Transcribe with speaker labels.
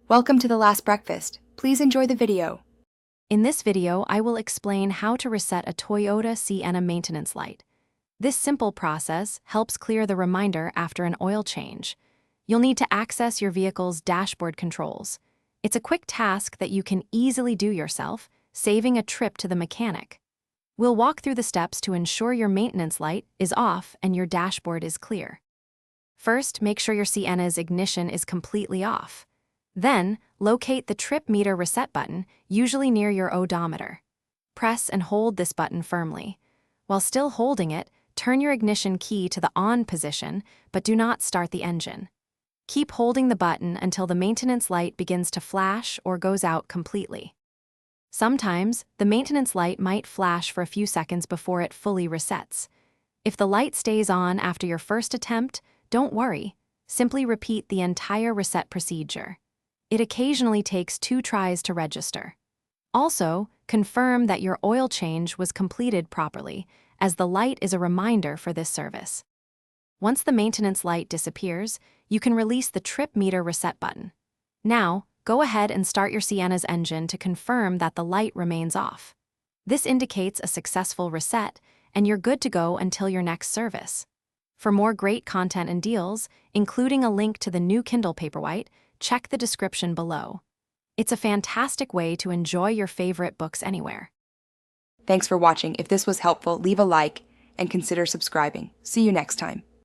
Speaker 1: Welcome to The Last Breakfast. Please enjoy the video.
Speaker 2: In this video, I will explain how to reset a Toyota Sienna maintenance light. This simple process helps clear the reminder after an oil change. You'll need to access your vehicle's dashboard controls. It's a quick task that you can easily do yourself, saving a trip to the mechanic. We'll walk through the steps to ensure your maintenance light is off and your dashboard is clear. First, make sure your Sienna's ignition is completely off. Then, locate the trip meter reset button, usually near your odometer. Press and hold this button firmly. While still holding it, turn your ignition key to the on position, but do not start the engine. Keep holding the button until the maintenance light begins to flash or goes out completely. Sometimes, the maintenance light might flash for a few seconds before it fully resets. If the light stays on after your first attempt, don't worry. Simply repeat the entire reset procedure. It occasionally takes 2 tries to register. Also, confirm that your oil change was completed properly, as the light is a reminder for this service. Once the maintenance light disappears, you can release the trip meter reset button. Now, go ahead and start your Sienna's engine to confirm that the light remains off. This indicates a successful reset, and you're good to go until your next service. For more great content and deals, including a link to the new Kindle Paperwhite, check the description below. It's a fantastic way to enjoy your favorite books anywhere.
Speaker 1: Thanks for watching. If this was helpful, leave a like and consider subscribing. See you next time.